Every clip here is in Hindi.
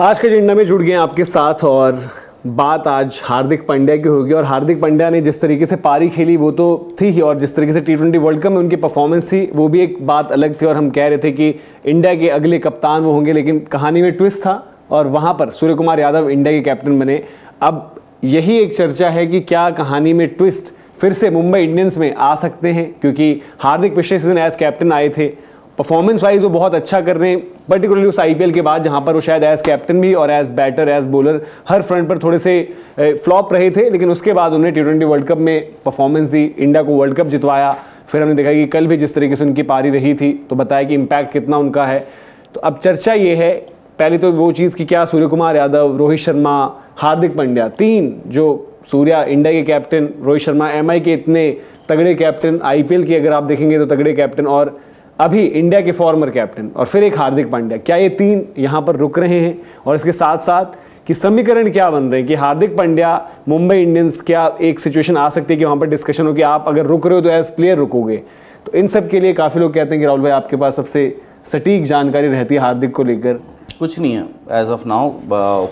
आज के एजेंडा में जुड़ गए हैं आपके साथ और बात आज हार्दिक पांड्या की होगी। और हार्दिक पांड्या ने जिस तरीके से पारी खेली वो तो थी ही, और जिस तरीके से T20 वर्ल्ड कप में उनकी परफॉर्मेंस थी वो भी एक बात अलग थी। और हम कह रहे थे कि इंडिया के अगले कप्तान वो होंगे, लेकिन कहानी में ट्विस्ट था और वहाँ पर सूर्य कुमार यादव इंडिया के कैप्टन बने। अब यही एक चर्चा है कि क्या कहानी में ट्विस्ट फिर से मुंबई इंडियंस में आ सकते हैं, क्योंकि हार्दिक पिछले सीजन एज कैप्टन आए थे, परफॉर्मेंस वाइज वो बहुत अच्छा कर रहे हैं, पर्टिकुलरली उस आईपीएल के बाद जहां पर वो शायद एज कैप्टन भी और एज बैटर एज बॉलर हर फ्रंट पर थोड़े से फ्लॉप रहे थे, लेकिन उसके बाद उन्होंने T20 वर्ल्ड कप में परफॉर्मेंस दी, इंडिया को वर्ल्ड कप जितवाया। फिर हमने देखा कि कल भी जिस तरीके से उनकी पारी रही थी तो बताया कि इम्पैक्ट कितना उनका है। तो अब चर्चा ये है, पहले तो वो चीज़ कि क्या सूर्य कुमार यादव, रोहित शर्मा, हार्दिक पांड्या, तीन जो सूर्या इंडिया के कैप्टन, रोहित शर्मा MI के इतने तगड़े कैप्टन, IPL की अगर आप देखेंगे तो तगड़े कैप्टन, और अभी इंडिया के फॉर्मर कैप्टन और फिर एक हार्दिक पांड्या, क्या ये तीन यहाँ पर रुक रहे हैं? और इसके साथ साथ कि समीकरण क्या बन रहे हैं कि हार्दिक पांड्या मुंबई इंडियंस, क्या एक सिचुएशन आ सकती है कि वहाँ पर डिस्कशन हो कि आप अगर रुक रहे हो तो एज प्लेयर रुकोगे? तो इन सब के लिए काफ़ी लोग कहते हैं कि राहुल भाई आपके पास सबसे सटीक जानकारी रहती है हार्दिक को लेकर। कुछ नहीं है एज ऑफ नाउ,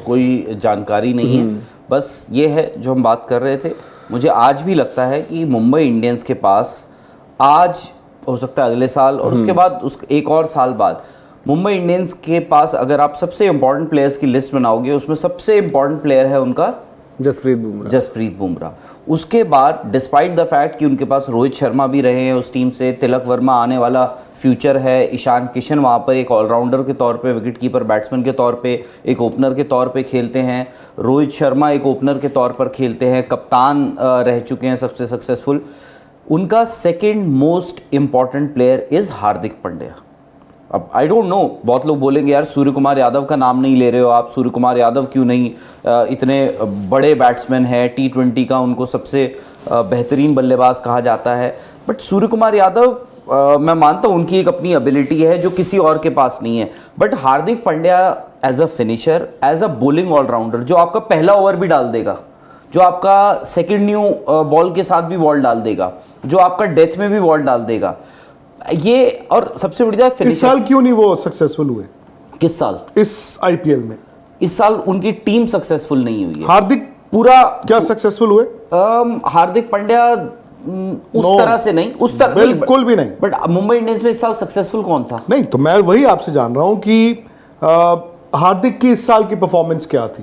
कोई जानकारी नहीं है। बस ये है जो हम बात कर रहे थे। मुझे आज भी लगता है कि मुंबई इंडियंस के पास आज, हो सकता है अगले साल और उसके बाद एक और साल बाद, मुंबई इंडियंस के पास अगर आप सबसे इंपॉर्टेंट प्लेयर्स की लिस्ट बनाओगे उसमें सबसे इंपॉर्टेंट प्लेयर है उनका जसप्रीत बुमराह। उसके बाद डिस्पाइट द फैक्ट कि उनके पास रोहित शर्मा भी रहे हैं उस टीम से, तिलक वर्मा आने वाला फ्यूचर है, ईशान किशन वहाँ पर एक ऑलराउंडर के तौर पे, विकेट कीपर, बैट्समैन के तौर पे, एक ओपनर के तौर पे खेलते हैं, रोहित शर्मा एक ओपनर के तौर पर खेलते हैं, कप्तान रह चुके हैं सबसे सक्सेसफुल। उनका second most important player is Hardik Pandya. अब आई डोंट नो, बहुत लोग बोलेंगे यार सूर्य कुमार यादव का नाम नहीं ले रहे हो आप, सूर्य कुमार यादव क्यों नहीं, इतने बड़े बैट्समैन हैं, T20 का उनको सबसे बेहतरीन बल्लेबाज कहा जाता है। बट सूर्य कुमार यादव, मैं मानता हूँ उनकी एक अपनी एबिलिटी है जो किसी और के पास नहीं है, but Hardik Pandya as a finisher, as a bowling allrounder, जो आपका पहला ओवर भी डाल देगा, जो आपका सेकेंड न्यू बॉल के साथ भी बॉल डाल देगा, जो आपका डेथ में भी बॉल डाल देगा, ये, और सबसे बड़ी बात इस साल क्यों नहीं वो सक्सेसफुल हुए? किस साल? इस IPL में इस साल उनकी टीम सक्सेसफुल नहीं हुई है। हार्दिक पूरा क्या सक्सेसफुल हुए? हार्दिक पांड्या उस तरह से नहीं, उस तरह बिल्कुल भी नहीं। बट मुंबई इंडियंस में इस साल सक्सेसफुल कौन था? नहीं, तो मैं वही आपसे जान रहा हूं कि हार्दिक की इस साल की परफॉर्मेंस क्या थी?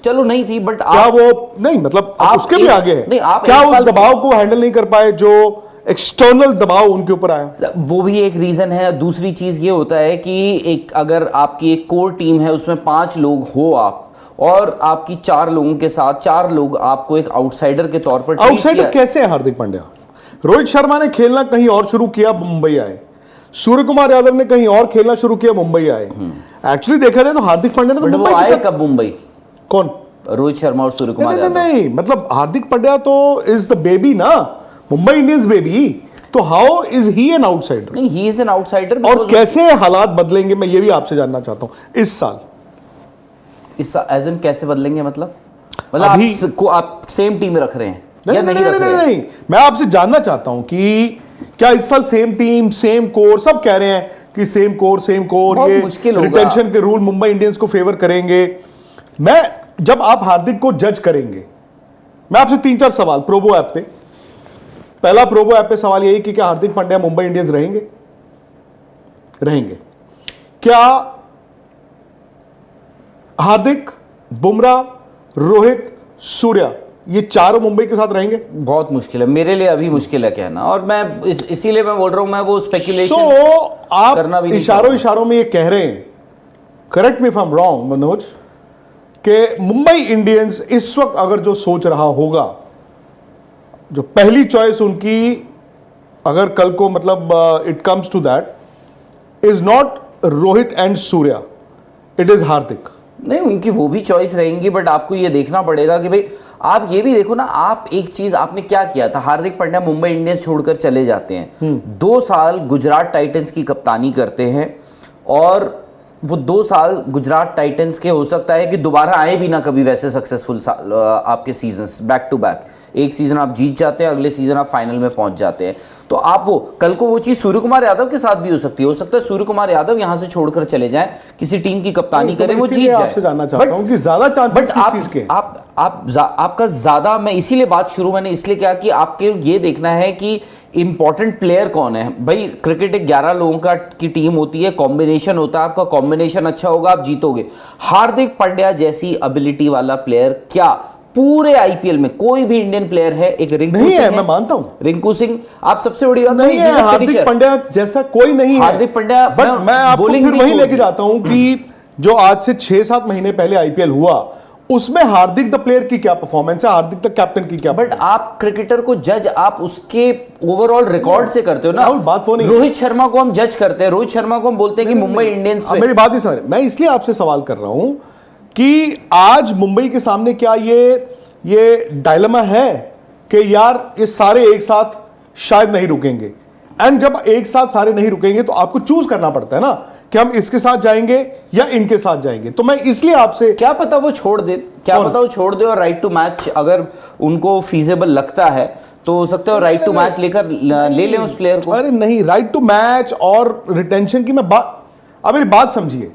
चलो नहीं थी, बट क्या वो नहीं, मतलब आप उसके भी आगे है, नहीं, आप क्या उस दबाव को हैंडल नहीं कर पाए जो एक्सटर्नल दबाव उनके ऊपर आया? वो भी एक रीजन है। दूसरी चीज ये होता है कि एक, अगर आपकी एक कोर टीम है उसमें 5 लोग हो आप, और आपकी 4 लोगों के साथ 4 लोग आपको एक आउटसाइडर के तौर पर, आउटसाइडर कैसे है हार्दिक पांड्या? रोहित शर्मा ने खेलना कहीं और शुरू किया, मुंबई आए। सूर्य कुमार यादव ने कहीं और खेलना शुरू किया, मुंबई आए। एक्चुअली देखा जाए तो हार्दिक पांड्या ने तो मुंबई आए कब? मुंबई कौन? रोहित शर्मा और सूर्य कुमार यादव? नहीं, मतलब हार्दिक पांड्या तो इज द बेबी ना, मुंबई इंडियंस बेबी। तो how is he an outsider? नहीं, ही इज एन आउटसाइडर। और कैसे हालात बदलेंगे मैं ये भी आपसे जानना चाहता हूं इस साल। एज इन कैसे बदलेंगे? मतलब आप सेम टीम रख रहे हैं या नहीं रख रहे हैं? नहीं, मैं आपसे जानना चाहता हूं कि क्या इस साल सेम टीम, सेम कोर, सब कह रहे हैं कि सेम कोर, ये रिटेंशन के रूल मुंबई इंडियंस को फेवर करेंगे। मैं, जब आप हार्दिक को जज करेंगे, मैं आपसे 3-4 सवाल प्रोबो ऐप पे, पहला प्रोबो ऐप पे सवाल यही कि क्या हार्दिक पांड्या मुंबई इंडियंस रहेंगे? क्या हार्दिक, बुमराह, रोहित, सूर्या, ये चारों मुंबई के साथ रहेंगे? बहुत मुश्किल है, मेरे लिए अभी मुश्किल है कहना, और मैं इसीलिए मैं बोल रहा हूं, मैं वो स्पेकुलेशन आप करना भी इशारों में ये कह रहे हैं, correct me if I am wrong Manoj, कि मुंबई इंडियंस इस वक्त अगर जो सोच रहा होगा, जो पहली चॉइस उनकी, अगर कल को मतलब it comes to that, is not Rohit and Surya, it is Hardik. नहीं, उनकी वो भी चॉइस रहेंगी, बट आपको ये देखना पड़ेगा कि भाई आप ये भी देखो ना, आप एक चीज आपने क्या किया था, हार्दिक पांड्या मुंबई इंडियंस छोड़कर चले जाते हैं, 2 साल गुजरात टाइटंस की कप्तानी करते हैं, और वो 2 साल गुजरात टाइटंस के हो सकता है कि दोबारा आए भी ना कभी वैसे सक्सेसफुल आपके सीजन्स बैक टू बैक। एक सीजन आप जीत जाते हैं, अगले सीजन आप फाइनल में पहुंच जाते हैं। तो आप वो कल को वो चीज सूर्य कुमार यादव के साथ भी हो सकती है। हो सकता है सूर्य कुमार यादव यहां से छोड़कर चले जाएं, किसी टीम की कप्तानी करें, वो जीत जाए। आपसे जानना चाहता हूं कि ज्यादा चांसेस किस चीज के? आपका ज्यादा, मैं इसीलिए बात शुरू मैंने इसलिए किया कि आपके ये देखना है कि इंपॉर्टेंट प्लेयर कौन है। भाई क्रिकेट एक 11 लोगों का की टीम होती है, कॉम्बिनेशन होता है, आपका कॉम्बिनेशन अच्छा होगा आप जीतोगे। हार्दिक पांड्या जैसी एबिलिटी वाला प्लेयर क्या पूरे आईपीएल में कोई भी इंडियन प्लेयर है? एक रिंकू नहीं सिंह है, मैं मानता हूं। रिंकू सिंह, आप सबसे बड़ी बात नहीं है, हार्दिक पांड्या जैसा कोई नहीं है। हार्दिक पांड्या, बट मैं आपको फिर वही लेके जाता हूं कि जो आज से 6-7 महीने पहले आईपीएल हुआ, उसमें हार्दिक द प्लेयर की क्या परफॉर्मेंस है, हार्दिक द कैप्टन की क्या? बट आप क्रिकेटर को जज आप उसके ओवरऑल रिकॉर्ड से करते हो ना। बात वो नहीं। रोहित शर्मा को हम जज करते हैं, रोहित शर्मा को हम बोलते हैं कि मुंबई इंडियंस पे। मेरी बात नहीं समझ, मैं इसलिए आपसे सवाल कर रहा हूं कि आज मुंबई के सामने क्या ये डायलेमा है कि यार ये सारे एक साथ शायद नहीं रुकेंगे, एंड जब एक साथ सारे नहीं रुकेंगे तो आपको चूज करना पड़ता है ना कि हम इसके साथ जाएंगे या इनके साथ जाएंगे। तो मैं इसलिए आपसे, क्या पता वो छोड़ दे, क्या पता वो छोड़ दे और राइट टू मैच अगर उनको फीजेबल लगता है तो हो सकता है राइट टू मैच लेकर ले लें उस प्लेयर को। अरे नहीं, राइट टू मैच और रिटेंशन की मैं बात, अब मेरी बात समझिए,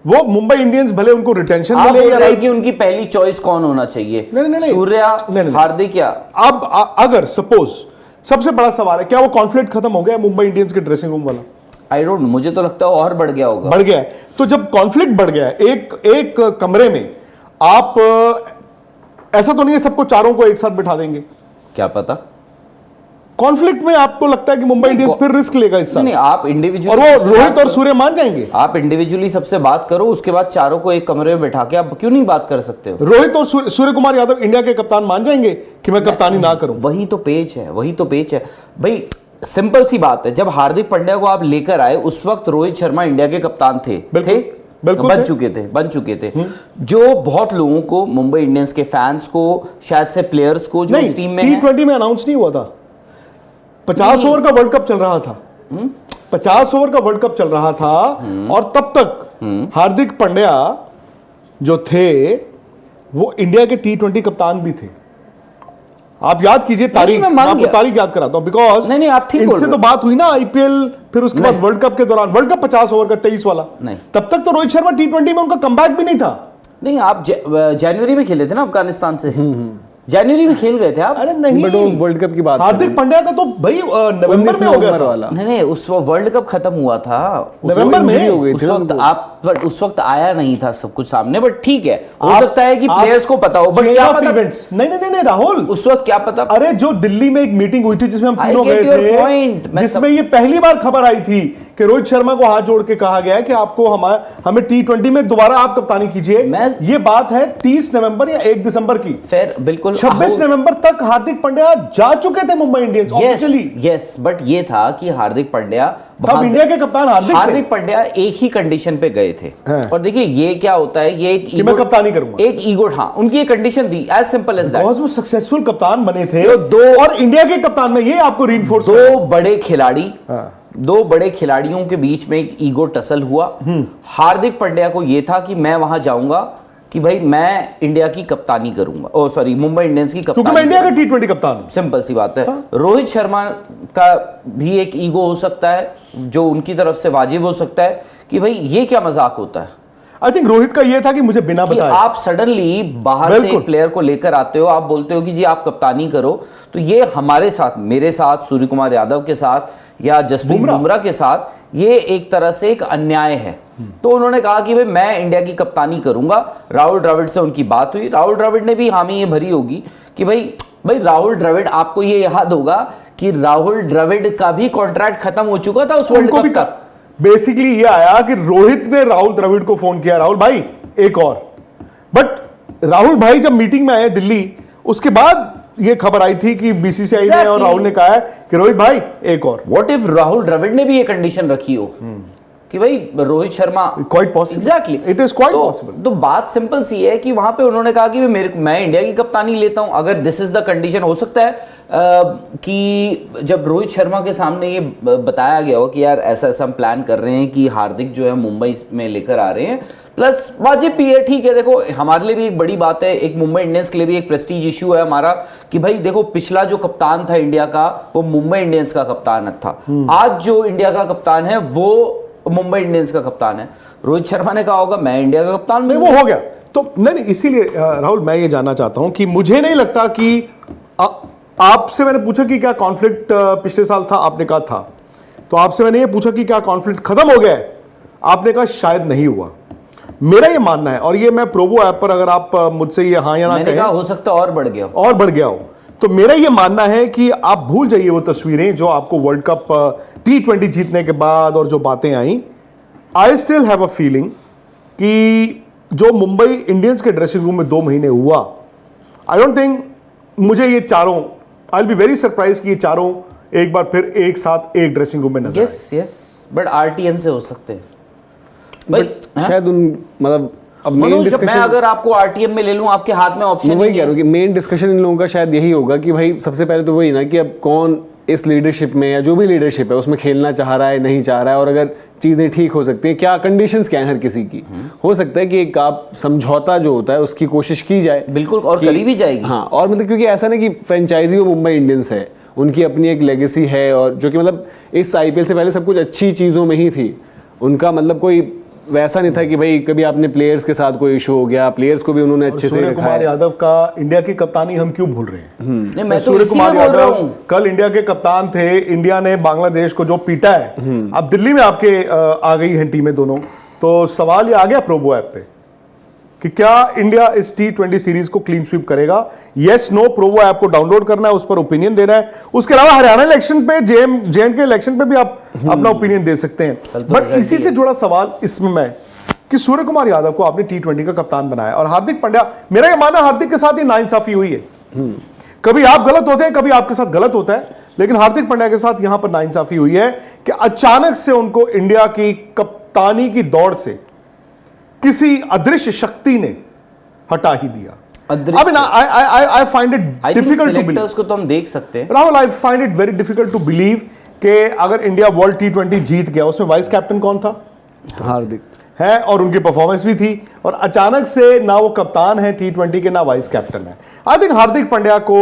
वो मुंबई इंडियंस भले उनको रिटेंशन आप मिले बोल रहे हैं कि उनकी पहली चॉइस कौन होना चाहिए? नहीं, सूर्या, हार्दिक या? अब अगर सपोज, सबसे बड़ा सवाल है क्या वो कॉन्फ्लिक्ट खत्म हो गया मुंबई इंडियंस के ड्रेसिंग रूम वाला? आई डोंट नो, मुझे तो लगता है और बढ़ गया होगा। बढ़ गया है। तो जब कॉन्फ्लिक्ट बढ़ गया है एक कमरे में, आप ऐसा तो नहीं है सबको चारों को एक साथ बिठा देंगे? क्या पता कॉन्फ्लिक्ट में आपको लगता है कि मुंबई इंडियंस फिर रिस्क लेगा इस साल? नहीं, आप इंडिविजुअली, और वो रोहित और सूर्य मान जाएंगे? आप इंडिविजुअली सबसे बात करो, उसके बाद चारों को एक कमरे में बैठा के आप क्यों नहीं बात कर सकते हो? रोहित और सूर्य कुमार यादव इंडिया के कप्तान मान जाएंगे कि मैं कप्तानी ना करूं? वही तो पेच है, वही तो पेच है भाई। सिंपल सी बात है, जब हार्दिक पांड्या को आप लेकर आए उस वक्त रोहित शर्मा इंडिया के कप्तान थे, बिल्कुल बन चुके थे जो बहुत लोगों को, मुंबई इंडियंस के फैंस को, शायद से प्लेयर्स को जो इस टीम में हैं। T20 में अनाउंस नहीं हुआ था, 50 ओवर का वर्ल्ड कप चल रहा था, 50 ओवर का वर्ल्ड कप चल रहा था, और तब तक हार्दिक पांड्या जो थे वो इंडिया के T20 कप्तान भी थे। आप याद कीजिए तारीख, मैं आपको तारीख याद कराता हूं, बिकॉज नहीं आप ठीक बोल रहे इनसे तो बात हुई ना आईपीएल, फिर उसके बाद वर्ल्ड कप के दौरान, वर्ल्ड कप 50 ओवर का 23 वाला, नहीं तब तक तो रोहित शर्मा T20 में उनका कमबैक भी नहीं था। नहीं, आप जनवरी में खेले थे ना अफगानिस्तान से, जनवरी में खेल गए थे आप। अरे नहीं, बट वर्ल्ड कप की बात, हार्दिक पांड्या का तो भाई नवंबर में हो गया था वाला। नहीं उस वक्त वर्ल्ड कप खत्म हुआ था नवंबर में हो गई उस थी वक्त आप, बट उस वक्त आया नहीं था सब कुछ सामने। बट ठीक है, हो सकता है कि प्लेयर्स को पता हो, बट क्या पता। नहीं राहुल, उस वक्त क्या पता। अरे जो दिल्ली में एक मीटिंग हुई थी जिसमें हम तीनों गए थे, जिसमें ये पहली बार खबर आई थी कि रोहित शर्मा को हाथ जोड़ के कहा गया है कि आपको हमें T20 में दोबारा आप कप्तानी कीजिए। ये बात है 30 नवंबर या 1 दिसंबर की। फिर बिल्कुल 26 नवंबर तक हार्दिक पांड्या जा चुके थे Mumbai Indians officially. Yes, but ये था कि हार्दिक पांड्या, तब इंडिया के कप्तान हार्दिक पांड्या एक ही कंडीशन पे गए थे। और देखिए ये क्या होता है, ये एक ईगो, मैं कप्तानी करूंगा, एक ईगो, हाँ उनकी एक कंडीशन दी, एज सिंपल एज दैट। वो सक्सेसफुल कप्तान बने थे और इंडिया के कप्तान में ये आपको रीइंफोर्स, दो बड़े खिलाड़ियों के बीच में एक ईगो टसल हुआ। हार्दिक पांड्या को यह था कि मैं वहां जाऊंगा कि भाई मैं इंडिया की कप्तानी करूंगा, ओ सॉरी मुंबई इंडियंस की कप्तानी, क्योंकि मैं इंडिया का T20 कप्तान हूं। सिंपल सी बात है। रोहित शर्मा का भी एक ईगो हो सकता है जो उनकी तरफ से वाजिब हो सकता है कि भाई ये क्या मजाक होता है। आई थिंक रोहित का ये था कि मुझे बिना बताए आप सडनली बाहर से एक प्लेयर को लेकर आते हो, आप बोलते हो कि जी आप कप्तानी करो, तो ये हमारे साथ, मेरे साथ, सूर्य कुमार यादव के साथ या जसप्रीत बुमराह के साथ, ये एक तरह से एक अन्याय है। तो उन्होंने कहा कि भाई मैं इंडिया की कप्तानी करूंगा। राहुल द्रविड़ से उनकी बात हुई, राहुल द्रविड़ ने भी हामी ये भरी होगी कि भाई राहुल द्रविड़, आपको ये याद होगा कि राहुल द्रविड़ का भी कॉन्ट्रैक्ट खत्म हो चुका था उस वर्ल्ड कप तक। बेसिकली ये आया कि रोहित ने राहुल द्रविड़ को फोन किया, राहुल भाई एक और, बट राहुल भाई जब मीटिंग में आए दिल्ली, उसके बाद ये खबर आई थी कि बीसीसीआई ने और राहुल ने कहा है कि रोहित भाई एक और। व्हाट इफ राहुल द्रविड़ ने भी ये कंडीशन रखी हो कि भाई Rohit Sharma Quite possible. Exactly It is quite possible. तो बात सिंपल सी है कि वहां पे उन्होंने कहा कि मैं इंडिया की कप्तानी लेता हूं। अगर दिस इज द कंडीशन, हो सकता है कि जब रोहित शर्मा के सामने ये बताया गया हो कि यार ऐसा ऐसा हम प्लान कर रहे हैं कि हार्दिक जो है मुंबई में लेकर आ रहे हैं, प्लस वाजिब भी है, ठीक है। देखो हमारे लिए भी एक बड़ी बात है, एक मुंबई इंडियंस के लिए भी एक प्रेस्टीज इशू है हमारा कि भाई देखो पिछला जो कप्तान था इंडिया का वो मुंबई इंडियंस का कप्तान था, आज जो इंडिया का कप्तान है वो मुंबई इंडियंस का कप्तान है। रोहित शर्मा ने कहा होगा मैं इंडिया का कप्तान नहीं, वो हो गया। तो नहीं, इसीलिए राहुल मैं ये जानना चाहता हूं कि मुझे नहीं लगता कि आपसे मैंने पूछा कि क्या कॉन्फ्लिक्ट पिछले साल था, आपने कहा था। तो आपसे मैंने ये पूछा कि क्या कॉन्फ्लिक्ट खत्म हो गया है, आपने कहा शायद नहीं हुआ। मेरा ये मानना है, और ये मैं प्रोबो ऐप पर अगर आप मुझसे ये हाँ या ना कहें, हो सकता है और बढ़ गया हो, तो मेरा ये मानना है कि आप भूल जाइए वो तस्वीरें जो आपको वर्ल्ड कप T20 जीतने के बाद और जो बातें आई। I still have a feeling कि जो मुंबई इंडियंस के ड्रेसिंग रूम में 2 महीने हुआ, आई डोंट थिंक, मुझे ये चारों, I will be very surprise कि ये चारों एक बार फिर एक साथ एक ड्रेसिंग रूम में नजर आए। बट आरटीएम से हो सकते हैं शायद उन मतलब अब मैं अगर आपको आरटीएम में ले लूं, आपके हाथ में ऑप्शन वही कह रहा हूं कि मेन डिस्कशन इन लोगों का शायद यही होगा कि भाई सबसे पहले तो वही ना कि अब कौन इस लीडरशिप में या जो भी लीडरशिप है उसमें खेलना चाह रहा है नहीं चाह रहा है, और अगर चीजें ठीक हो सकती हैं, क्या कंडीशंस क्या है हर किसी की। हो सकता है कि एक आप समझौता जो होता है उसकी कोशिश की जाए, बिल्कुल, और करी भी जाएगी। हाँ, और मतलब क्योंकि ऐसा ना कि फ्रेंचाइजी वो मुंबई इंडियंस है, उनकी अपनी एक लेगेसी है, और जो कि मतलब इस आईपीएल से पहले सब कुछ अच्छी चीजों में ही थी उनका। मतलब कोई वैसा नहीं था कि भाई कभी आपने प्लेयर्स के साथ कोई इशू हो गया, प्लेयर्स को भी उन्होंने अच्छे से सूर्य रखा कुमार है। यादव का इंडिया की कप्तानी हम क्यों भूल रहे हैं? नहीं, मैं तो सूर्य कुमार बोल रहा यादव हूं। कल इंडिया के कप्तान थे, इंडिया ने बांग्लादेश को जो पीटा है, अब दिल्ली में आपके आ गई हैं टीमें दोनों, तो सवाल ये आ गया प्रोबो ऐप पे कि क्या इंडिया इस T20 सीरीज को क्लीन स्वीप करेगा? यस नो, प्रोबो ऐप को डाउनलोड करना है, उस पर ओपिनियन देना है। उसके अलावा हरियाणा इलेक्शन पे, जेएंड के इलेक्शन पे भी आप अपना ओपिनियन दे सकते हैं। बट इसी से जुड़ा सवाल इसमें मैं कि सूर्य कुमार यादव को आपने T20 का कप्तान बनाया, और हार्दिक पांड्या, मेरा ये मानना हार्दिक के साथ ही नाइंसाफी हुई है। कभी आप गलत होते हैं, कभी आपके साथ गलत होता है, लेकिन हार्दिक पांड्या के साथ यहां पर नाइंसाफी हुई है कि अचानक से उनको इंडिया की कप्तानी की दौड़ से किसी अदृश्य शक्ति ने हटा ही दिया। I find it difficult to believe. को तो हम देख सकते हैं Rahul, I find it very difficult to believe कि अगर इंडिया वर्ल्ड T20 जीत गया, उसमें वाइस कैप्टन कौन था? हार्दिक है, और उनकी परफॉर्मेंस भी थी, और अचानक से ना वो कप्तान है T20 के, ना वाइस कैप्टन है। आई थिंक हार्दिक पांड्या को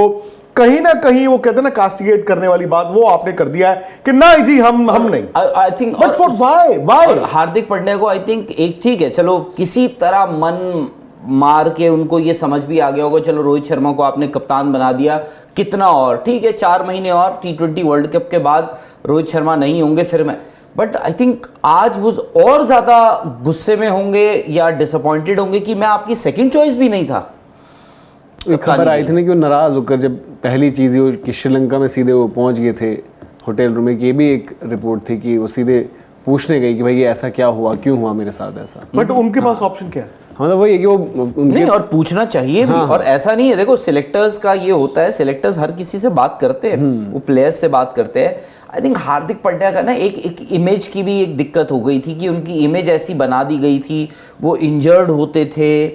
कहीं ना कहीं वो कहते हैं ना कास्टिगेट करने वाली बात, वो आपने कर दिया है कि नहीं जी हम नहीं। I think, but for why Hardik Pandya को आई थिंक एक, ठीक है चलो किसी तरह मन मार के उनको ये समझ भी आ गया होगा, चलो रोहित शर्मा को आपने कप्तान बना दिया, कितना और, ठीक है 4 महीने और, T20 वर्ल्ड कप के बाद रोहित शर्मा नहीं होंगे फिर मैं। बट आई थिंक आज वो और ज्यादा गुस्से में होंगे या डिसअपॉइंटेड होंगे कि मैं आपकी सेकंड चॉइस भी नहीं था। एक खबर आई थी ना कि वो नाराज होकर, जब पहली चीज ये कि श्रीलंका में सीधे वो पहुंच गए थे होटल रूम में, कि ये भी एक रिपोर्ट थी कि वो सीधे पूछने गई कि भाई ये ऐसा क्या हुआ, क्यों हुआ मेरे साथ ऐसा। बट उनके पास ऑप्शन क्या है? मतलब वही है कि वो उनके नहीं, और पूछना चाहिए भी। और ऐसा नहीं है, देखो सिलेक्टर्स का ये होता है, सिलेक्टर्स हर किसी से बात करते हैं, वो प्लेयर्स से बात करते हैं। आई थिंक हार्दिक पांड्या का ना एक इमेज की भी एक दिक्कत हो गई थी कि उनकी इमेज ऐसी बना दी गई थी, वो इंजर्ड होते थे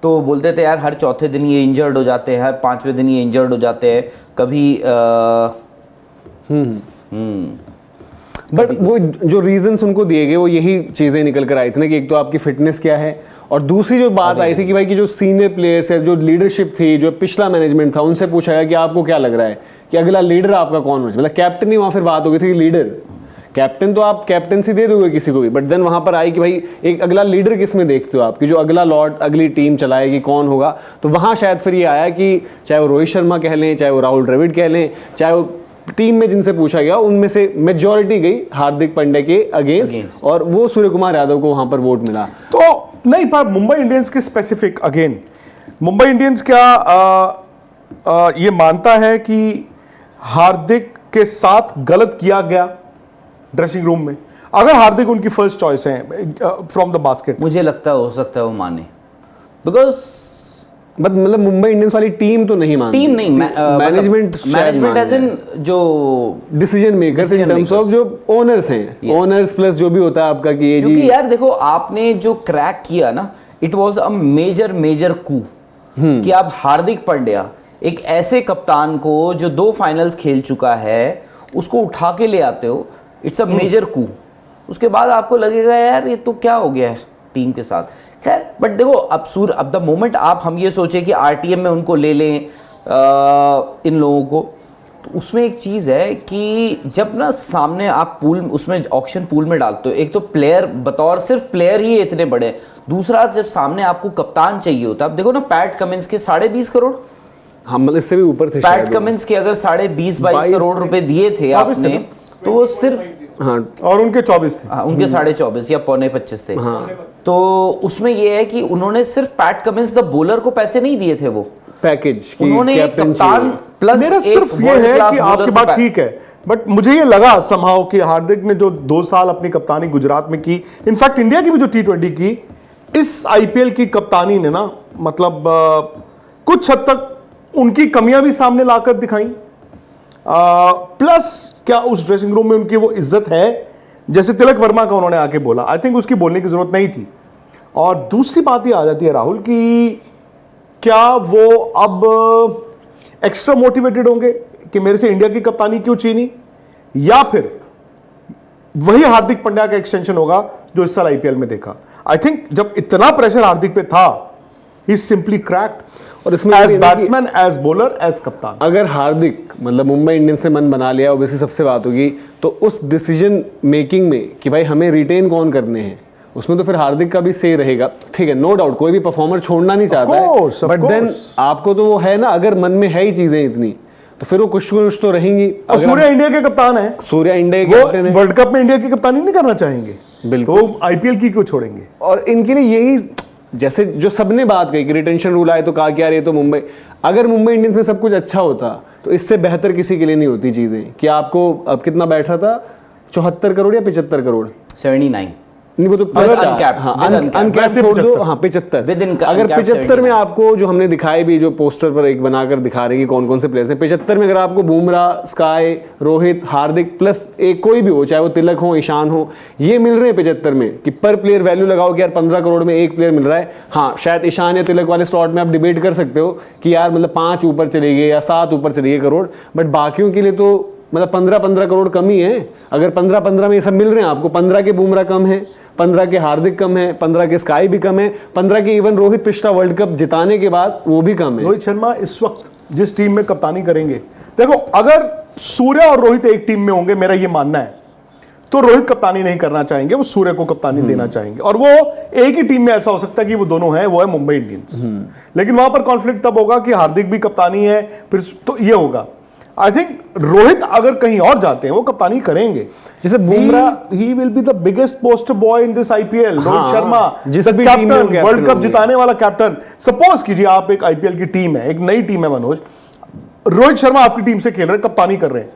तो बोलते थे यार हर चौथे दिन ये इंजर्ड हो जाते हैं, हर 5वें दिन ये इंजर्ड हो जाते हैं, कभी बट वो जो रीजंस उनको दिए गए वो यही चीजें निकल कर आई थी ना कि एक तो आपकी फिटनेस क्या है, और दूसरी जो बात आई थी कि भाई कि जो सीनियर प्लेयर्स है, जो लीडरशिप थी, जो पिछला मैनेजमेंट था, उनसे पूछा गया कि आपको क्या लग रहा है कि अगला लीडर आपका कौन होना चाहिए। मतलब कैप्टन ही वहां फिर बात हो गई थी कि लीडर, कैप्टन तो आप कैप्टनसी दे दोगे किसी को भी, बट देन वहां पर आई कि भाई एक अगला लीडर किस में देखते हो आप, कि जो अगला लॉर्ड अगली टीम चलाएगी कौन होगा। तो वहां शायद फिर ये आया कि चाहे वो रोहित शर्मा कह लें, चाहे वो राहुल द्रविड़ कह लें, चाहे वो टीम में जिनसे पूछा गया उनमें से मेजॉरिटी गई हार्दिक पांड्या के अगेंस्ट, और वो सूर्य कुमार यादव को वहां पर वोट मिला। तो नहीं, पर मुंबई इंडियंस के स्पेसिफिक, अगेन मुंबई इंडियंस क्या ये मानता है कि हार्दिक के साथ गलत किया गया ड्रेसिंग रूम में? अगर हार्दिक उनकी फर्स्ट चॉइस है फ्रॉम द बास्केट, मुझे लगता है हो सकता है वो माने, बिकॉज मतलब मुंबई इंडियंस वाली टीम तो नहीं मानती, टीम नहीं, मैनेजमेंट एज इन जो decision makers in terms of जो ओनर्स हैं, ओनर्स प्लस जो भी होता है आपका कि ये क्योंकि यार देखो आपने जो क्रैक किया ना, इट वाज अ मेजर कू कि आप हार्दिक पांड्या एक ऐसे कप्तान को जो 2 फाइनल्स खेल चुका है उसको उठा के ले आते हो, इट्स अ मेजर कू। उसके बाद आपको लगेगा यार ये तो क्या हो गया है टीम के साथ। खैर बट देखो अब द मोमेंट हम ये सोचे कि आरटीएम में उनको ले लें इन लोगों को, तो उसमें एक चीज़ है कि जब ना सामने आप पूल उसमें ऑक्शन पूल में डालते हो, एक तो प्लेयर बतौर सिर्फ प्लेयर ही इतने बड़े हैं, दूसरा जब सामने आपको कप्तान चाहिए होता है। अब देखो ना पैट कमिंस के 20.5 करोड़, हम मतलब इससे भी ऊपर थे पैट कमिंस के अगर 20.5-22 करोड़ रुपए दिए थे आपने, तो वो सिर्फ हाँ, और उनके 24 थे। हाँ, उनके 24.5 या 25 थे। हाँ। तो उसमें ये है कि उन्होंने सिर्फ पैट कमिंस द बॉलर को पैसे नहीं दिए थे, वो पैकेज उन्होंने एक कप्तान प्लस मेरा सिर्फ ये है कि आपकी बात ठीक है, बट मुझे ये लगा समहाउ कि हार्दिक ने जो 2 साल अपनी कप्तानी गुजरात में की, इनफैक्ट इंडिया की भी जो T20 की, इस आईपीएल की कप्तानी ने ना मतलब कुछ हद तक उनकी कमियां भी सामने लाकर दिखाई। प्लस क्या उस ड्रेसिंग रूम में उनकी वो इज्जत है जैसे तिलक वर्मा का उन्होंने आके बोला, आई थिंक उसकी बोलने की जरूरत नहीं थी। और दूसरी बात ये आ जाती है राहुल कि क्या वो अब एक्स्ट्रा मोटिवेटेड होंगे कि मेरे से इंडिया की कप्तानी क्यों छीनी, या फिर वही हार्दिक पांड्या का एक्सटेंशन होगा जो इस साल आईपीएल में देखा। आई थिंक जब इतना प्रेशर हार्दिक पे था, ही सिंपली क्रैक्ड, और इसमें as batsman, as bowler, as कप्तान। अगर हार्दिक मतलब मुंबई इंडियंस ने मन बना लिया, ऑब्वियसली सबसे बात होगी तो उस डिसीजन मेकिंग में कि भाई हमें रिटेन कौन करने हैं, उसमें तो फिर हार्दिक का भी सही रहेगा। ठीक है, नो डाउट कोई भी परफॉर्मर छोड़ना नहीं चाहता है, बट देन आपको तो वो है ना, अगर मन में है ही चीजें इतनी, तो फिर वो कुछ तो रहेंगी। सूर्या इंडिया के कप्तान है, सूर्या इंडिया के कैप्टन है, वर्ल्ड कप में इंडिया की कप्तानी नहीं करना चाहेंगे, बिल्कुल, तो आईपीएल की क्यों छोड़ेंगे। और इनके लिए यही, जैसे जो सबने बात कही कि रिटेंशन रूल आए तो कहा कि यार ये तो मुंबई, अगर मुंबई इंडियंस में सब कुछ अच्छा होता तो इससे बेहतर किसी के लिए नहीं होती चीजें। कि आपको अब कितना बैठ रहा था, 74 करोड़ या 75 करोड़, 79 नहीं वो तो uncapped, हाँ, with uncapped। uncapped छोड़ दो, हाँ 75। With अगर uncapped 75 में आपको जो हमने दिखाए भी, जो पोस्टर पर एक बनाकर दिखा रहे हैं कि कौन कौन से प्लेयर्स हैं, 75 में अगर आपको बुमराह, स्काई, रोहित, हार्दिक प्लस एक कोई भी हो, चाहे वो तिलक हो, ईशान हो, ये मिल रहे हैं 75 में, कि पर प्लेयर वैल्यू लगाओ कि यार 15 करोड़ में एक प्लेयर मिल रहा है। हाँ शायद ईशान या तिलक वाले स्लॉट में आप डिबेट कर सकते हो कि यार मतलब 5 ऊपर चले गए या 7 ऊपर चले गए करोड़, बट बाकियों के लिए तो मतलब 15-15 करोड़ कम ही है। अगर 15-15 में ये सब मिल रहे हैं आपको, 15 के बुमराह कम है, 15 के हार्दिक कम है, 15 के स्काई भी कम है, 15 के इवन रोहित पिछला वर्ल्ड कप जिताने के बाद वो भी कम है। रोहित शर्मा इस वक्त जिस टीम में कप्तानी करेंगे, देखो अगर सूर्या और रोहित एक टीम में होंगे, मेरा ये मानना है, तो रोहित कप्तानी नहीं करना चाहेंगे, वो सूर्य को कप्तानी देना चाहेंगे। और वो एक ही टीम में ऐसा हो सकता है कि वो दोनों हैं, वो है मुंबई इंडियंस। लेकिन वहां पर कॉन्फ्लिक्ट तब होगा कि हार्दिक भी कप्तानी है, फिर तो ये होगा। आई थिंक रोहित अगर कहीं और जाते हैं वो कप्तानी करेंगे, जैसे Bumrah, he will be the biggest poster boy in this IPL. Rohit Sharma जिस भी टीम में वर्ल्ड कप जिताने वाला कैप्टन। सपोज कीजिए आप एक आईपीएल की टीम है, एक नई टीम है मनोज, रोहित शर्मा आपकी टीम से खेल रहे, कप्तानी कर रहे हैं,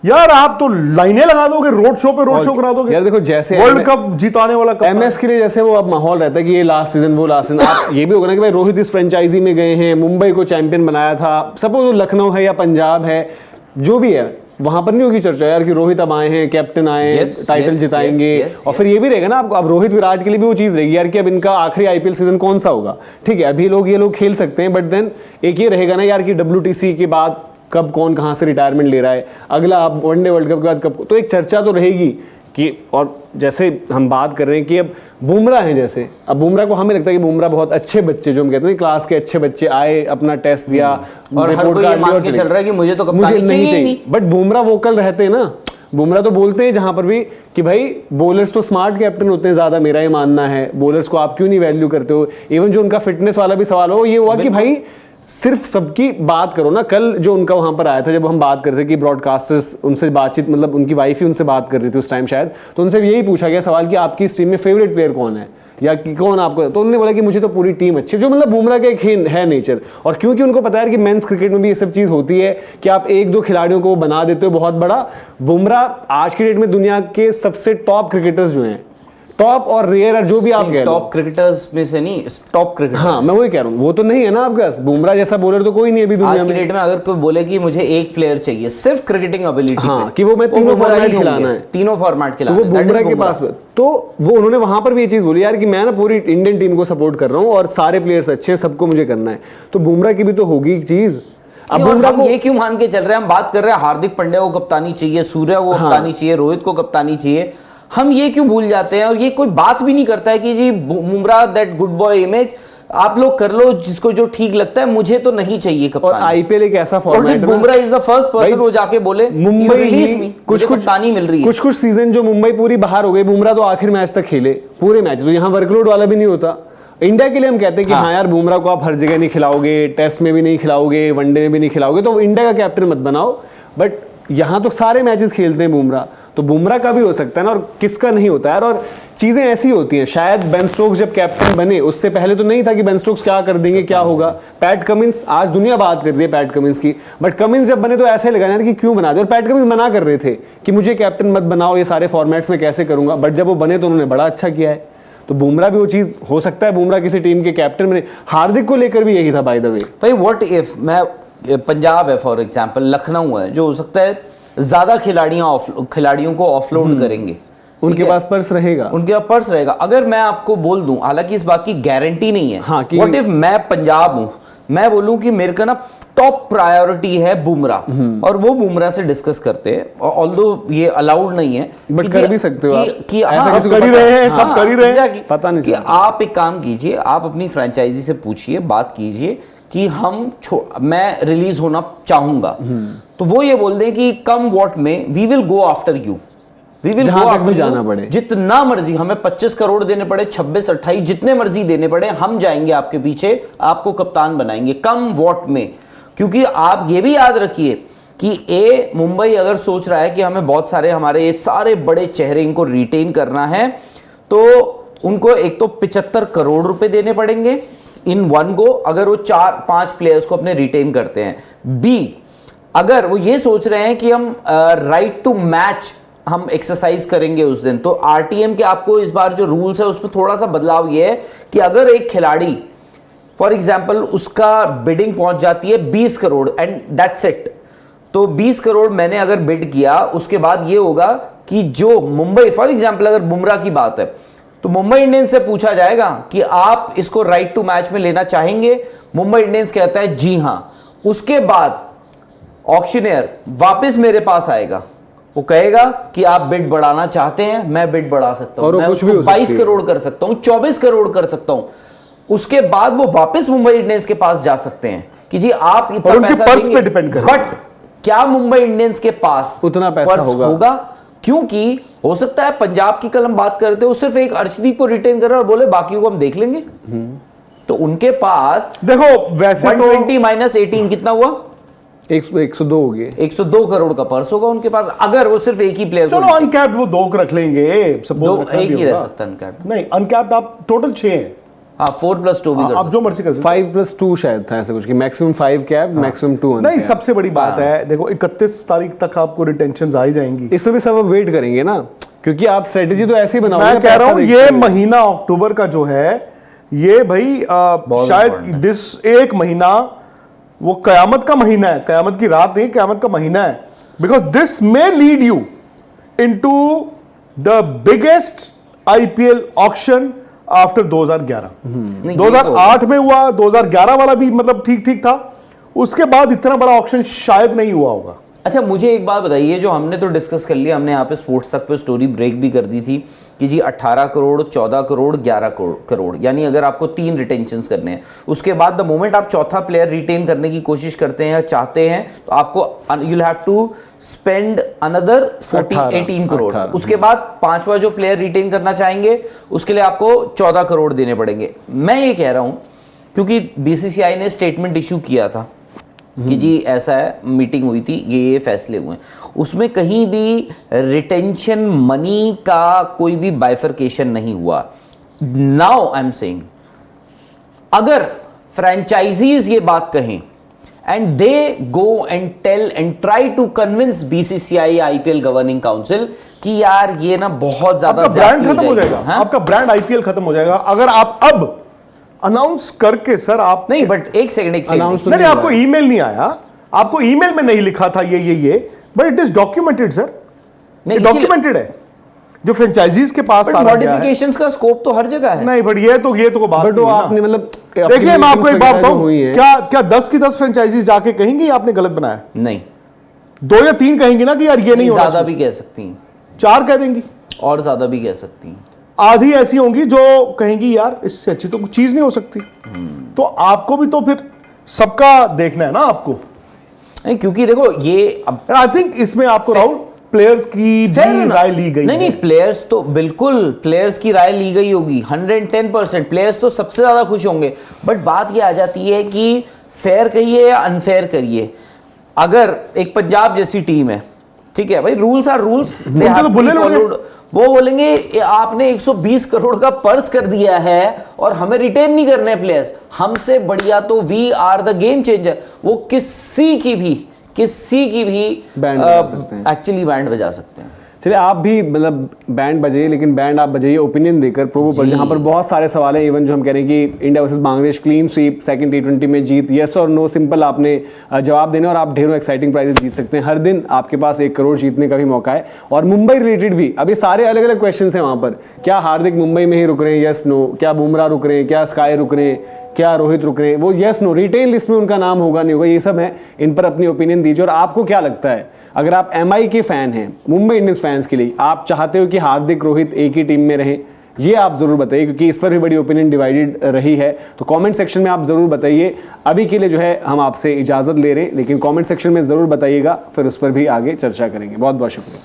यार आप तो लाइनें लगा दोगे, रोड शो पे रोड शो करा दोगे। यार देखो जैसे वर्ल्ड कप जिताने वाला एमएस के लिए जैसे वो अब माहौल रहता है कि ये लास्ट सीजन, वो लास्ट सीजन, आप ये भी होगा ना कि भाई रोहित इस फ्रेंचाइजी में गए हैं, मुंबई को चैंपियन बनाया था, सपोज लखनऊ है या पंजाब है, जो भी है, वहां पर नहीं होगी चर्चा यार कि रोहित अब आए हैं, कैप्टन आए हैं, टाइटल जिताएंगे। और फिर ये भी रहेगा ना आपको, अब रोहित विराट के लिए भी वो चीज रहेगी यार कि अब इनका आखिरी आईपीएल सीजन कौन सा होगा। ठीक है, अभी ये लोग खेल सकते हैं, बट देन एक ये रहेगा ना यार कि WTC के बाद कब कौन कहां से रिटायरमेंट ले रहा है, अगला आप वनडे वर्ल्ड कप के बाद कब, तो एक चर्चा तो रहेगी कि। और जैसे हम बात कर रहे हैं कि अब बुमराह है, जैसे अब बुमराह को हमें लगता है कि बुमराह बहुत अच्छे बच्चे, जो हम कहते हैं क्लास के अच्छे बच्चे आए, अपना टेस्ट दिया और हर कोई ये मान के चल रहा है कि मुझे तो कप्तानी चाहिए नहीं। बट बुमराह वोकल रहते हैं ना, बुमराह तो बोलते हैं जहां पर भी कि भाई बॉलर्स तो स्मार्ट कैप्टन होते हैं ज्यादा, मेरा ये मानना है, बॉलर्स को आप क्यों नहीं वैल्यू करते हो। इवन जो उनका फिटनेस वाला भी सवाल हो, ये हुआ कि भाई सिर्फ सबकी बात करो ना। कल जो उनका वहां पर आया था, जब हम बात कर रहे थे कि ब्रॉडकास्टर्स उनसे बातचीत, मतलब उनकी वाइफ ही उनसे बात कर रही थी उस टाइम शायद, तो उनसे यही पूछा गया सवाल कि आपकी इस टीम में फेवरेट प्लेयर कौन है या कि कौन आपको, तो उन्होंने बोला कि मुझे तो पूरी टीम अच्छी है, जो मतलब बुमराह का एक है नेचर। और क्योंकि उनको पता है कि मेंस क्रिकेट में भी ये सब चीज होती है कि आप 1-2 खिलाड़ियों को बना देते हो बहुत बड़ा। बुमराह आज की डेट में दुनिया के सबसे टॉप क्रिकेटर्स जो हैं, टॉप और रेयर जो भी आप कह लो, टॉप क्रिकेटर्स में से नहीं, टॉप क्रिकेटर। हाँ मैं वही कह रहा हूँ, वो तो नहीं है ना आपके पास। बुमराह जैसा बॉलर तो कोई नहीं अभी आज दुनिया की में। डेट में अगर कोई बोले कि मुझे एक प्लेयर चाहिए सिर्फ क्रिकेटिंग एबिलिटी हाँ, पे, कि वो मैं तीनों बुमराह ही फॉर्मेट होंगे, खिलाना है, तीनों फॉर्मेट तो खिलाना वो है, that is बुमराह के बुमराह। पास। तो वो उन्होंने वहां पर भी ये चीज बोली यार कि मैं ना पूरी इंडियन टीम को सपोर्ट कर रहा हूँ और सारे प्लेयर्स अच्छे हैं, सबको मुझे करना है। तो बुमराह की भी तो होगी चीज। अब नहीं, और बुमराह हम को ये क्यों मान के चल रहे हैं, हम बात कर रहे हैं हार्दिक पांड्या को कप्तानी चाहिए, सूर्या को कप्तानी चाहिए, रोहित को कप्तानी चाहिए, हम ये क्यों भूल जाते हैं? और ये कोई बात भी नहीं करता है कि जी Bumrah that good boy image आप लोग कर लो जिसको जो ठीक लगता है, मुझे तो नहीं चाहिए और कप्तानी। आईपीएल एक ऐसा फॉर्मेट है ना, Bumrah is the first person वो जाके बोले मुंबई रिलीज ही मी, मुझे कप्तानी मिल रही है। कुछ कुछ सीजन जो मुंबई पूरी बाहर हो गई, बुमराह तो आखिर मैच तक खेले पूरे मैच, तो यहाँ वर्कलोड वाला भी नहीं होता। इंडिया के लिए हम कहते हैं कि हाँ यार बुमराह को आप हर जगह नहीं खिलाओगे, टेस्ट में भी नहीं खिलाओगे, वनडे में भी नहीं खिलाओगे, तो इंडिया का कैप्टन मत बनाओ। बट यहाँ तो सारे मैचेस खेलते हैं बुमराह, तो बुमराह का भी हो सकता है ना, और किसका नहीं होता है यार। और चीजें ऐसी होती हैं, शायद बेन स्टोक्स जब कैप्टन बने उससे पहले तो नहीं था कि बेन स्टोक्स क्या कर देंगे, क्या होगा। पैट कमिंस, आज दुनिया बात कर रही है पैट कमिंस की, बट कमिंस जब बने तो ऐसे लगा यार कि क्यों बना दे। और पैट कमिंस मना कर रहे थे कि मुझे कैप्टन मत बनाओ, ये सारे फॉर्मेट्स में कैसे करूंगा, बट जब वो बने तो उन्होंने बड़ा अच्छा किया है। तो बुमराह भी वो चीज हो सकता है, बुमराह किसी टीम के कैप्टन बने। हार्दिक को लेकर भी यही था बाय द वे। भाई व्हाट इफ मैं पंजाब है फॉर एग्जांपल, लखनऊ है, जो हो सकता है ज्यादा खिलाड़ियों को ऑफलोड करेंगे, उनके पास पर्स रहेगा, उनके पास पर्स रहेगा। अगर मैं आपको बोल दूं, हालांकि इस बात की गारंटी नहीं है, हाँ, कि व्हाट इफ मैं पंजाब हूं, मैं बोलूं कि मेरे का ना टॉप प्रायोरिटी है बुमराह, और वो बुमराह से डिस्कस करते हैं, ऑल्दो ये अलाउड नहीं है, बट कि कर जी- भी सकते हो आप। कि ऐसा हाँ, किसी को कर ही पता- रहे हैं, सब हाँ, कर ही रहे हैं। exactly, पता नहीं कि चलता। आप एक काम कीजिए, आप अपनी फ्रेंचाइजी से पूछिए, बात कीजिए कि मैं रिलीज होना चाहूंगा, तो वो ये बोल दें कि come what may we will go after you, we will go जहां तक भी आफ्टर जाना पड़े, जितना मर्जी, हमें 25 करोड़ देने पड़े, 26-28 जितने मर्जी देने पड़े, हम जाएंगे आपके पीछे, आपको कप्तान बनाएंगे कम वॉट में। क्योंकि आप ये भी याद रखिए कि मुंबई अगर सोच रहा है कि हमें बहुत सारे हमारे ये सारे बड़े चेहरे इनको रिटेन करना है, तो उनको एक तो 75 करोड़ रुपए देने पड़ेंगे इन वन गो, अगर वो 4-5 प्लेयर्स को अपने रिटेन करते हैं। बी, अगर वो ये सोच रहे हैं कि हम राइट टू मैच हम एक्सरसाइज करेंगे उस दिन, तो आरटीएम के आपको इस बार जो रूल्स है उसमें थोड़ा सा बदलाव ये है कि अगर एक खिलाड़ी फॉर एग्जाम्पल उसका बिडिंग पहुंच जाती है 20 करोड़ एंड दैट्स इट, तो 20 करोड़ मैंने अगर बिड किया, उसके बाद ये होगा कि जो मुंबई, फॉर एग्जाम्पल अगर बुमराह की बात है, तो मुंबई इंडियंस से पूछा जाएगा कि आप इसको राइट टू मैच में लेना चाहेंगे, मुंबई इंडियंस कहता है जी हां, उसके बाद ऑक्शनियर वापस मेरे पास आएगा, वो कहेगा कि आप बिड बढ़ाना चाहते हैं, मैं बिड बढ़ा सकता हूं, और मैं कुछ भी उसको हो सकती 22 है। करोड़ कर सकता हूं, 24 करोड़ कर सकता हूं। उसके बाद वो वापस मुंबई इंडियंस के पास जा सकते हैं कि जी आप इतना और उनके पैसा पर्स देंगे। पे डिपेंड करेगा। बट क्या मुंबई इंडियंस के पास उतना पैसा पर्स होगा? क्योंकि हो सकता है पंजाब की कल हम बात करते हो, सिर्फ एक अर्शदीप को रिटेन कर रहा है और बोले बाकी को हम देख लेंगे, तो उनके पास देखो वैसे 120 माइनस 18 कितना हुआ? 102 हो गए, 102 करोड़ का पर्स होगा उनके पास, अगर वो सिर्फ एक ही प्लेयर तो चलो अनकैप्ड वो 2 रख लेंगे, दो, सपोज एक ही रह सकता है अनकैप्ड। नहीं, अनकैप्ड आप टोटल 6 हैं, हाँ 4+2 भी कर आप जो मर्जी कर सकते हैं। 5+2 शायद था ऐसा कुछ कि मैक्सिमम 5 कैप, मैक्सिमम 2 नहीं, सबसे बड़ी बात है, देखो 31 तारीख तक आपको रिटेंशन आ ही जाएंगी। इसमें भी सब अब वेट करेंगे ना, क्योंकि आप स्ट्रेटेजी तो ऐसे ही बनाओगे। मैं ना, कह रहा पैसा हूं देखते ये हुए। महीना अक्टूबर का जो है, ये भाई शायद important है। दिस एक महीना वो कयामत का महीना है, कयामत की रात नहीं, कयामत का महीना है, because this may lead you into the biggest IPL auction after 2011। नहीं, 2008 में हुआ, 2011 वाला भी मतलब ठीक ठीक था, उसके बाद इतना बड़ा ऑक्शन शायद नहीं हुआ होगा। अच्छा मुझे एक बात बताइए, जो हमने तो डिस्कस कर लिया, हमने यहाँ पे स्पोर्ट्स तक पे स्टोरी ब्रेक भी कर दी थी कि जी 18 करोड़, 14 करोड़, 11 करोड़, यानी अगर आपको 3 रिटेंशंस करने हैं, उसके बाद द मोमेंट आप चौथा प्लेयर रिटेन करने की कोशिश करते हैं या चाहते हैं, तो आपको you will have to spend another 18 crore. उसके बाद 5वां जो प्लेयर रिटेन करना चाहेंगे उसके लिए आपको 14 करोड़ देने पड़ेंगे। मैं ये कह रहा हूं क्योंकि बीसीसीआई ने स्टेटमेंट इशू किया था कि जी ऐसा है, मीटिंग हुई थी, ये फैसले हुए, उसमें कहीं भी रिटेंशन मनी का कोई भी बाइफरकेशन नहीं हुआ। नाउ आई एम सेइंग, अगर फ्रेंचाइजीज ये बात कहें and they go and tell and try to convince BCCI IPL governing council कि यार ये ना बहुत ज्यादा आपका ब्रांड ज्यादती खत्म हो जाएगा, हाँ? आपका ब्रांड आईपीएल खत्म हो जाएगा अगर आप अब अनाउंस करके सर आप नहीं, बट एक सेकंड Announce नहीं आपको ईमेल नहीं आया, आपको ईमेल में नहीं लिखा था ये but it is documented sir, documented है जो फ्रेंचाइजीज के पास सारा गया है। मॉडिफिकेशंस का स्कोप तो हर जगह है। नहीं बट ये तो बात बट वो नहीं है ना। आपने मतलब देखिए मैं आपको एक बात बताऊं, हुई है क्या 10 की 10 फ्रेंचाइजीज जाके कहेंगी आपने गलत बनाया? नहीं, 2 या 3 कहेंगी ना कि यार ये नहीं होना ज्यादा चाहिए। भी कह सकती हैं 4 कह देंगी, और ज्यादा भी कह सकती हैं। आधी ऐसी होंगी जो कहेंगी यार इससे अच्छी तो कुछ चीज नहीं हो सकती। तो आपको भी तो फिर सबका देखना है ना आपको। नहीं, क्योंकि देखो ये अब आई थिंक इसमें आपको राहुल प्लेयर्स की भी राय ली गई नहीं, प्लेयर्स तो बिल्कुल प्लेयर्स की राय ली गई होगी 110%। प्लेयर्स तो सबसे ज्यादा खुश होंगे, बट बात ये आ जाती है कि फेयर कहिए या अनफेयर करिए। अगर एक पंजाब जैसी टीम है, ठीक है भाई, रूल्स आर रूल्स, वो बोलेंगे आपने 120 करोड़ का पर्स कर दिया है और हमें रिटेन नहीं करने प्लेयर्स, हमसे बढ़िया तो we are the game changer. वो किसी की भी बैंड बजा सकते हैं, एक्चुअली बैंड बजा सकते हैं। चलिए आप भी मतलब बैंड बजाइए, लेकिन बैंड आप बजाइए ओपिनियन देकर प्रोबो पर, जहां पर बहुत सारे सवाल हैं। इवन जो हम कह रहे हैं कि India versus Bangladesh clean sweep, second T20 में जीत, यस और नो, सिंपल आपने जवाब देने और आप ढेरों एक्साइटिंग प्राइजेस जीत सकते हैं। हर दिन आपके पास 1 करोड़ जीतने का भी मौका है। और मुंबई रिलेटेड भी अभी सारे अलग अलग क्वेश्चन हैं वहां पर। क्या हार्दिक मुंबई में ही रुक रहे हैं, यस नो? क्या बुमराह रुक रहे हैं? क्या स्काई रुक रहे हैं? क्या रोहित रुक रहे हैं? वो यस नो, रिटेन लिस्ट में उनका नाम होगा नहीं होगा, ये सब है। इन पर अपनी ओपिनियन दीजिए। और आपको क्या लगता है, अगर आप MI के फैन हैं, मुंबई इंडियंस फैंस के लिए आप चाहते हो कि हार्दिक रोहित एक ही टीम में रहें, ये आप जरूर बताइए, क्योंकि इस पर भी बड़ी ओपिनियन डिवाइडेड रही है। तो कमेंट सेक्शन में आप जरूर बताइए। अभी के लिए जो है हम आपसे इजाजत ले रहे हैं, लेकिन कमेंट सेक्शन में जरूर बताइएगा, फिर उस पर भी आगे चर्चा करेंगे। बहुत बहुत शुक्रिया।